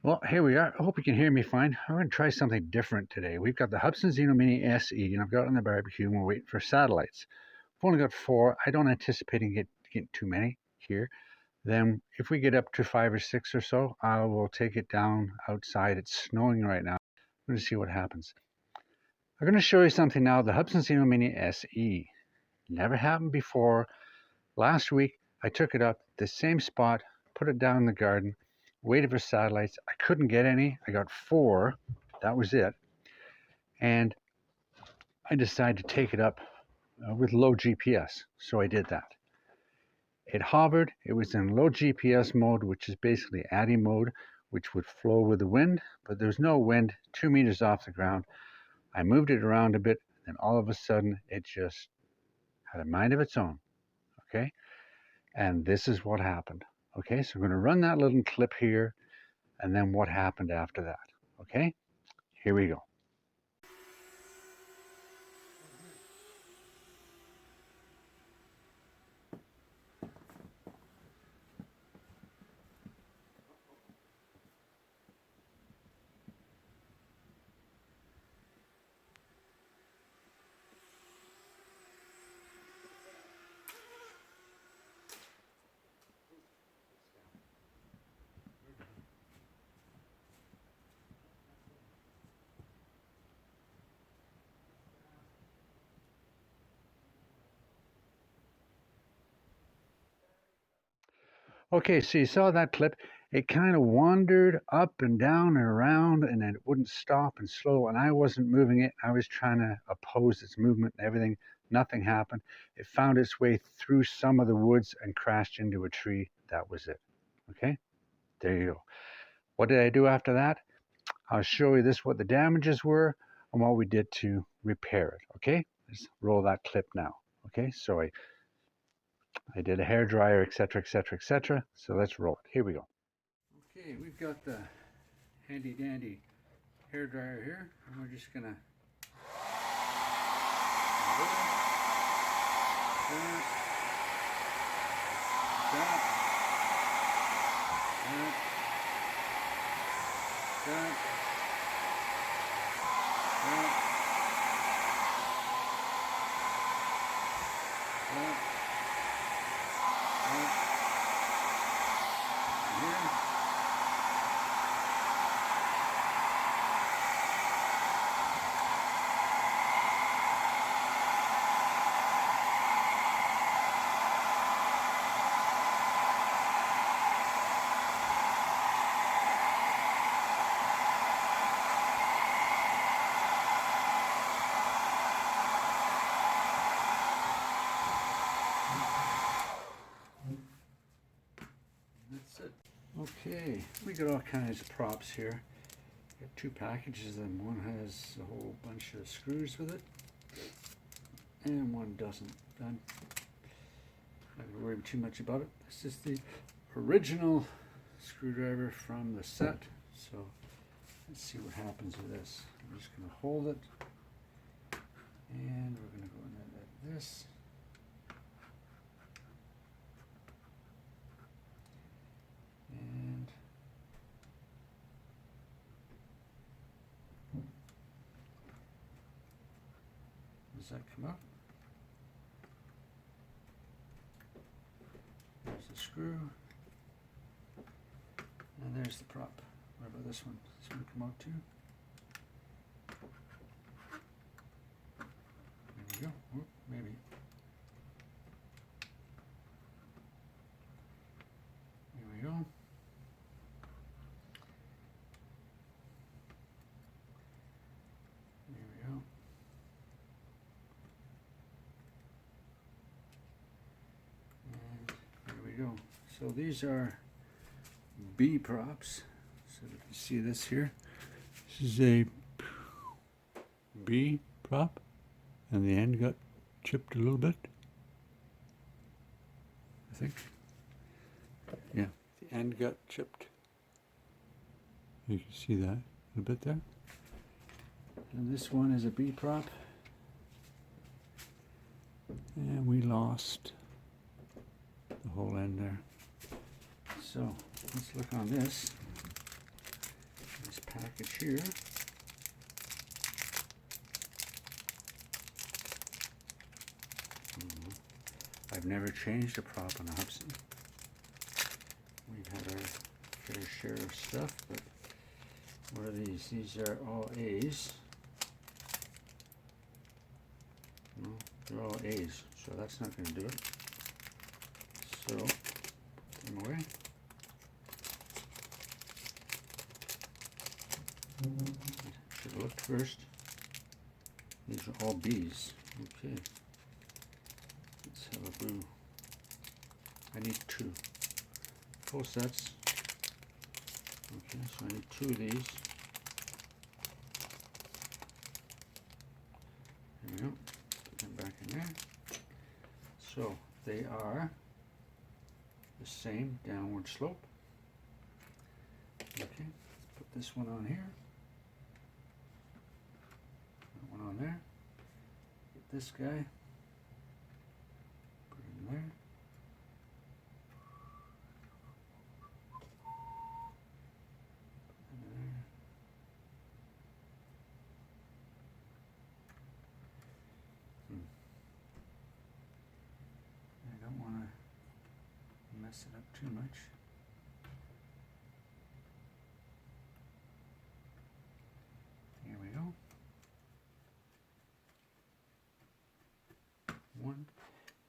Well, here we are. I hope you can hear me fine. I'm going to try something different today. We've got the Hubsan Zino Mini SE, and I've got it on the barbecue, and we're waiting for satellites. I've only got 4. I don't anticipate getting too many here. Then, if we get up to 5 or 6 or so, I will take it down outside. It's snowing right now. I'm going to see what happens. I'm going to show you something now. The Hubsan Zino Mini SE. Never happened before. Last week, I took it up the same spot, put it down in the garden, waited for satellites. I couldn't get any. I got 4. That was it. And I decided to take it up with low GPS. So I did that. It hovered. It was in low GPS mode, which is basically ATTI mode, which would flow with the wind, but there's no wind 2 meters off the ground. I moved it around a bit, and all of a sudden, it just had a mind of its own. Okay? And this is what happened. Okay, so I'm going to run that little clip here, and then what happened after that. Okay, here we go. Okay, so you saw that clip. It kind of wandered up and down and around, and then it wouldn't stop and slow, and I wasn't moving it. I was trying to oppose its movement and everything. Nothing happened. It found its way through some of the woods and crashed into a tree. That was it. Okay, there you go. What did I do after that? I'll show you what the damages were and what we did to repair it. Okay, let's roll that clip now. Okay, so I did a hair dryer, etc., etc., etc. So let's roll it. Here we go. Okay, we've got the handy dandy hair dryer here, and we're just gonna Okay, we got all kinds of props here. Got 2 packages, and one has a whole bunch of screws with it, and one doesn't. I'm not going to worry too much about it. This is the original screwdriver from the set, so let's see what happens with this. I'm just going to hold it, and we're going to go in there like this. And does that come up? There's the screw. And there's the prop. What about this one? Does this one come out too? There we go. Oop, maybe. There we go. There we go. And there we go. So these are B props. So you can see this here. This is a B prop, and the end got chipped a little bit, I think. Yeah, the end got chipped. You can see that a little bit there. And this one is a B prop. And we lost the whole end there. So let's look on this. package here. I've never changed a prop on a Hubsan. We've had our fair share of stuff, but what are these? These are all A's. No, they're all A's, so that's not going to do it. So, put them away. Should have looked first. These are all B's. Okay. Let's have a blue. I need 2 full sets. Okay, so I need 2 of these. There we go. Put them back in there. So they are the same downward slope. Okay, let's put this one on here. That one on there. Get this guy. Put it in there. I don't want to mess it up too much. Here we go. One.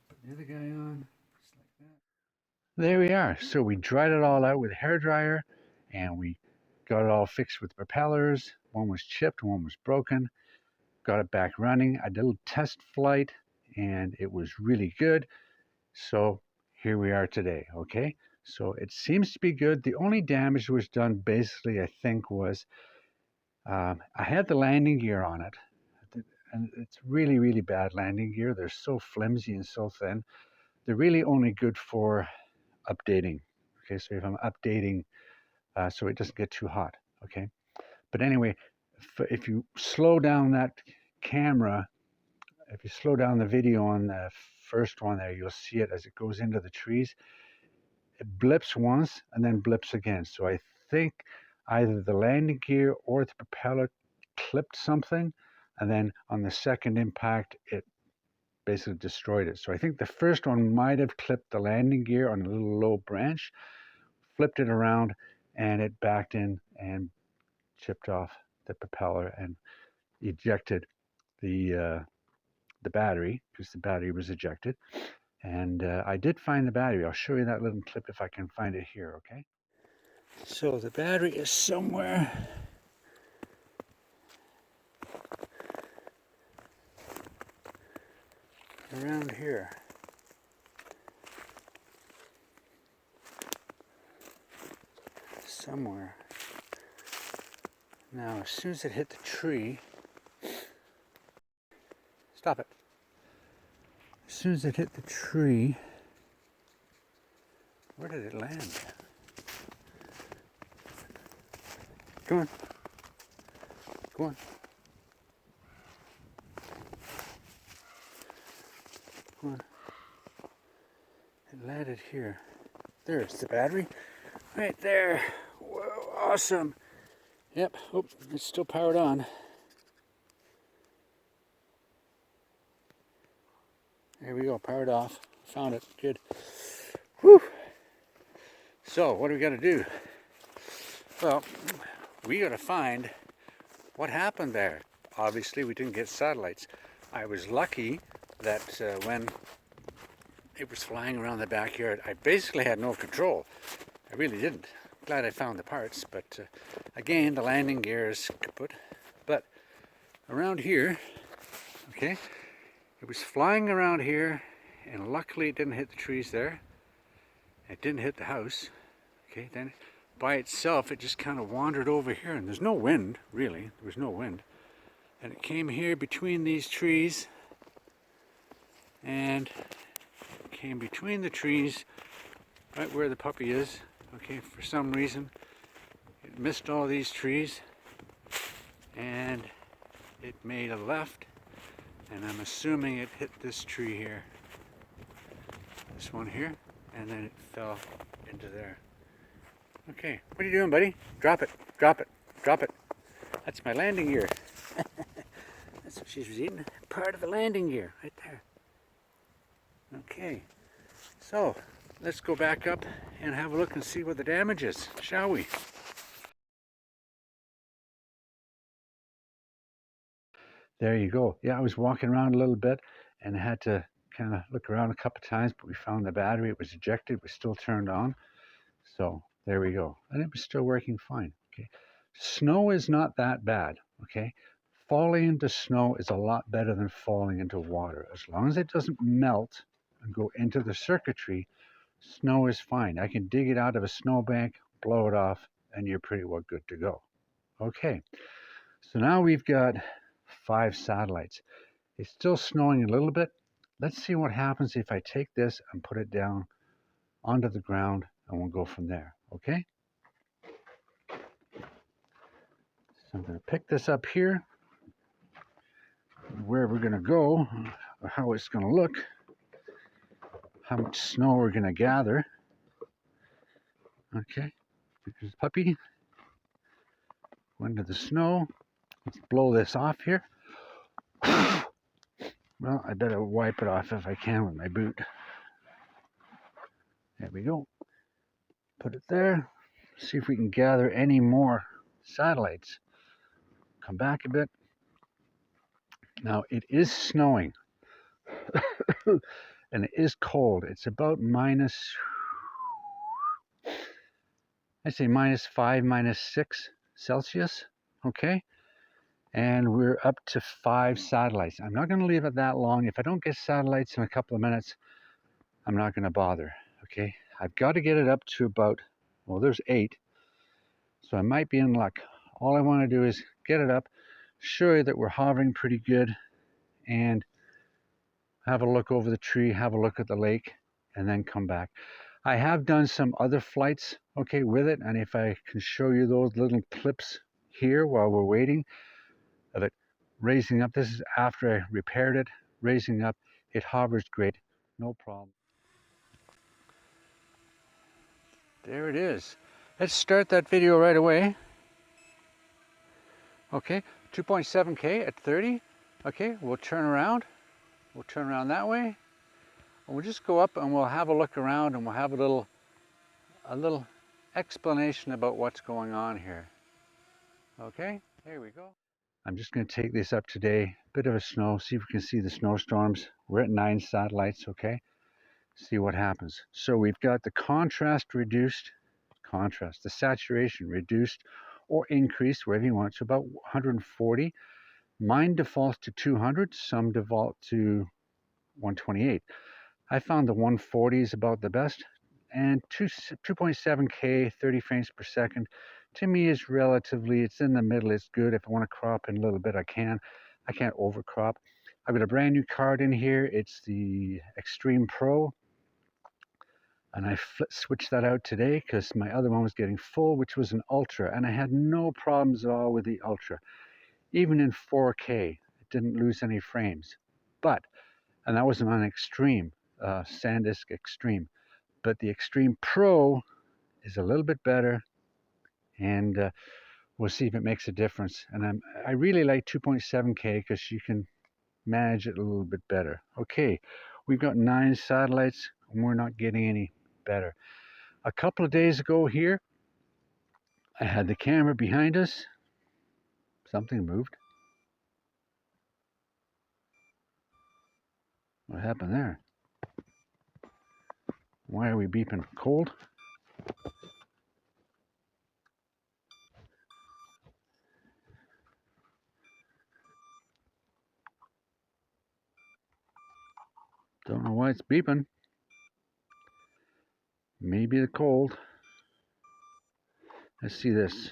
Put the other guy on, just like that. There we are. So we dried it all out with a hairdryer, and we got it all fixed with propellers. One was chipped, one was broken. Got it back running. I did a little test flight, and it was really good. So here we are today, okay? So it seems to be good. The only damage was done basically, I think, was I had the landing gear on it, and it's really, really bad landing gear. They're so flimsy and so thin. They're really only good for updating, okay? So if I'm updating so it doesn't get too hot, okay? But anyway, if you slow down that camera, if you slow down the video on the first one there, you'll see it as it goes into the trees. It blips once and then blips again. So I think either the landing gear or the propeller clipped something, and then on the second impact, it basically destroyed it. So I think the first one might have clipped the landing gear on a little low branch, flipped it around, and it backed in and chipped off the propeller and ejected the battery, because the battery was ejected. And I did find the battery. I'll show you that little clip if I can find it here, okay? So the battery is somewhere around here. Somewhere. Now, as soon as it hit the tree, stop it. As soon as it hit the tree, where did it land? Come on. Go on. Come on. It landed here. There's the battery. Right there. Whoa, awesome. Yep. Oh, it's still powered on. There we go, powered off. Found it. Good. Whew. So, what do we got to do? Well, we got to find what happened there. Obviously, we didn't get satellites. I was lucky that when it was flying around the backyard, I basically had no control. I really didn't. Glad I found the parts, but again, the landing gear is kaput. But around here, okay, it was flying around here, and luckily it didn't hit the trees there. It didn't hit the house. Okay, then by itself, it just kind of wandered over here, and there's no wind, really. There was no wind. And it came here between these trees, and it came between the trees, right where the puppy is. Okay, for some reason, it missed all these trees, and it made a left, and I'm assuming it hit this tree here, this one here, and then it fell into there. Okay, what are you doing, buddy? Drop it, drop it. Drop it. That's my landing gear. That's what she's eating. Part of the landing gear right there. Okay, so let's go back up and have a look and see what the damage is, shall we? There you go. Yeah, I was walking around a little bit and I had to kind of look around a couple times, but we found the battery. It was ejected, it was still turned on. So there we go. And it was still working fine. Okay. Snow is not that bad. Okay. Falling into snow is a lot better than falling into water. As long as it doesn't melt and go into the circuitry, snow is fine. I can dig it out of a snowbank, blow it off, and you're pretty well good to go. Okay. So now we've got 5 satellites. It's still snowing a little bit. Let's see what happens if I take this and put it down onto the ground, and we'll go from there, okay? So I'm going to pick this up here, where we're going to go, or how it's going to look, how much snow we're going to gather. Okay, here's the puppy. Go into the snow. Let's blow this off here. Well, I better wipe it off if I can with my boot. There we go. Put it there. See if we can gather any more satellites. Come back a bit. Now it is snowing and it is cold. It's about I'd say -5, -6 Celsius. Okay. And we're up to 5 satellites. I'm not going to leave it that long. If I don't get satellites in a couple of minutes, I'm not going to bother. Okay. I've got to get it up to about, well, there's 8. So I might be in luck. All I want to do is get it up, show you that we're hovering pretty good, and have a look over the tree, have a look at the lake, and then come back. I have done some other flights, okay, with it, and if I can show you those little clips here while we're waiting, of it raising up. This is after I repaired it, raising up. It hovers great, no problem. There it is. Let's start that video right away. Okay, 2.7K at 30. Okay, we'll turn around. We'll turn around that way. And we'll just go up and we'll have a look around and we'll have a little explanation about what's going on here. Okay, here we go. I'm just going to take this up today. Bit of a snow. See if we can see the snowstorms. We're at 9 satellites, okay? See what happens. So we've got the contrast reduced, the saturation reduced or increased, wherever you want. So about 140. Mine defaults to 200. Some default to 128. I found the 140 is about the best. And 2.7K, 30 frames per second, to me is relatively, it's in the middle, it's good. If I want to crop in a little bit, I can. I can't overcrop. I've got a brand new card in here. It's the Extreme Pro. And I switched that out today because my other one was getting full, which was an Ultra. And I had no problems at all with the Ultra. Even in 4K, it didn't lose any frames. But, and that was on Extreme, SanDisk Extreme. But the Extreme Pro is a little bit better, and we'll see if it makes a difference. And I really like 2.7K because you can manage it a little bit better. Okay, we've got 9 satellites, and we're not getting any better. A couple of days ago here, I had the camera behind us. Something moved. What happened there? Why are we beeping? Cold? Don't know why it's beeping. Maybe the cold. Let's see this.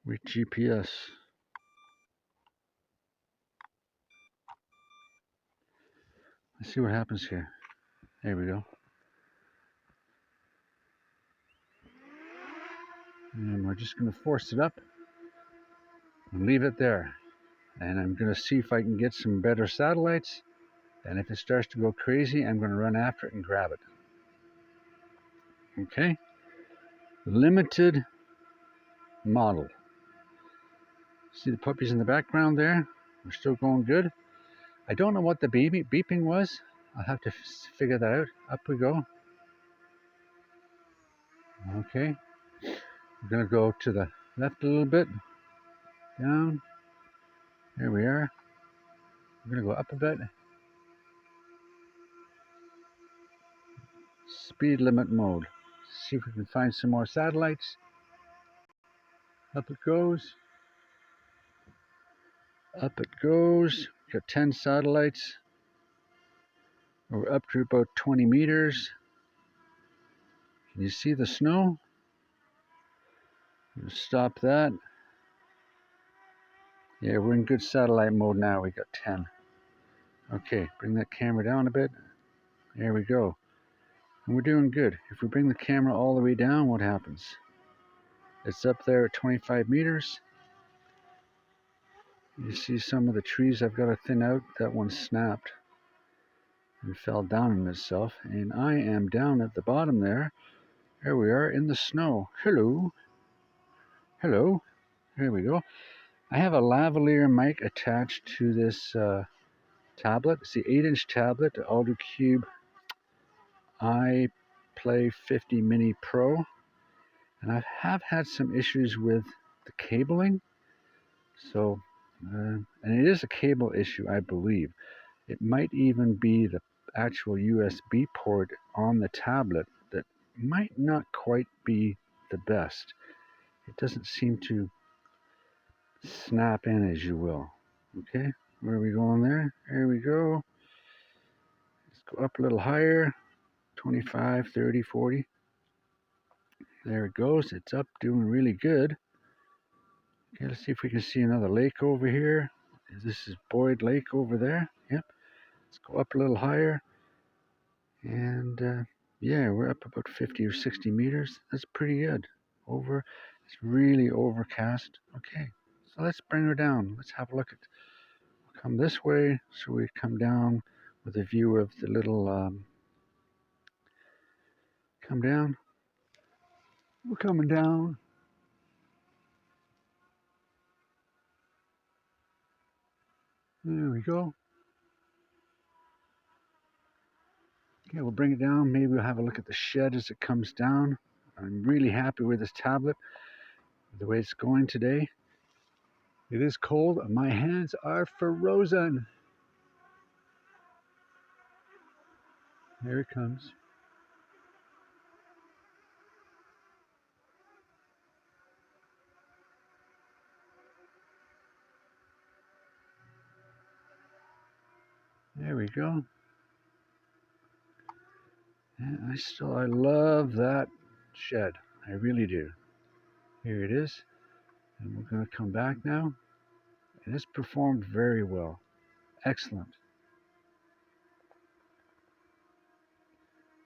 With GPS. Let's see what happens here. There we go. And we're just going to force it up and leave it there. And I'm going to see if I can get some better satellites. And if it starts to go crazy, I'm going to run after it and grab it. Okay, limited model. See the puppies in the background there? We're still going good. I don't know what the beeping was. I'll have to figure that out. Up we go. Okay, we're gonna go to the left a little bit, down. There we are. We're gonna go up a bit. Speed limit mode. See if we can find some more satellites. Up it goes. Up it goes. Got 10 satellites. We're up to about 20 meters. Can you see the snow? Stop that. Yeah, we're in good satellite mode now. We got 10. Okay, bring that camera down a bit. There we go. And we're doing good. If we bring the camera all the way down, what happens? It's up there at 25 meters. You see some of the trees I've got to thin out. That one snapped and fell down on itself. And I am down at the bottom there. There we are in the snow. Hello. Hello. There we go. I have a lavalier mic attached to this tablet. It's the 8-inch tablet, the AutoCube iPlay 50 Mini Pro. And I have had some issues with the cabling. So, and it is a cable issue, I believe. It might even be the actual USB port on the tablet that might not quite be the best. It doesn't seem to snap in, as you will. Okay, where are we going there? There we go. Let's go up a little higher. 25, 30, 40. There it goes. It's up, doing really good. Okay, let's see if we can see another lake over here. This is Boyd Lake over there. Yep. Let's go up a little higher. And yeah, we're up about 50 or 60 meters. That's pretty good. It's really overcast. Okay, so let's bring her down. Let's have a look at. We'll come this way, so we come down with a view of the little. Come down. We're coming down. There we go. Okay, we'll bring it down. Maybe we'll have a look at the shed as it comes down. I'm really happy with this tablet, the way it's going today. It is cold. My hands are frozen. There it comes. There we go. And I love that shed. I really do. Here it is. And we're going to come back now. And it's performed very well. Excellent.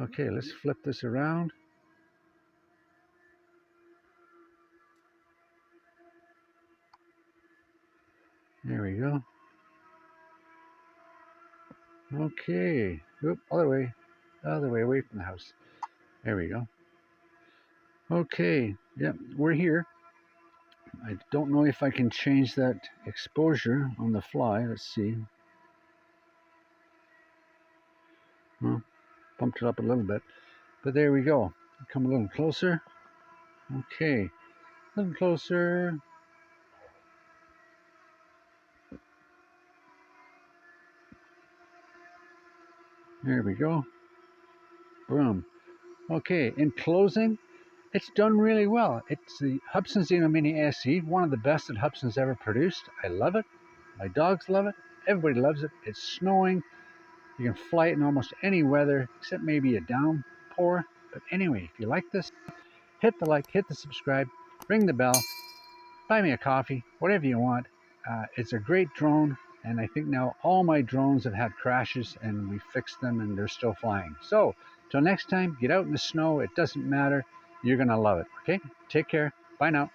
Okay, let's flip this around. There we go. Okay. Oop, other way, away from the house. There we go. Okay, yep, we're here. I don't know if I can change that exposure on the fly. Let's see. Well, bumped it up a little bit, but there we go. Come a little closer. Okay, a little closer. There we go. Boom. Okay, in closing, it's done really well. It's the Hubsan Zino Mini SE, one of the best that Hubsan's ever produced. I love it. My dogs love it. Everybody loves it. It's snowing. You can fly it in almost any weather, except maybe a downpour. But anyway, if you like this, hit the like, hit the subscribe, ring the bell, buy me a coffee, whatever you want. It's a great drone. And I think now all my drones have had crashes and we fixed them and they're still flying. So, till next time, get out in the snow. It doesn't matter. You're going to love it. Okay? Take care. Bye now.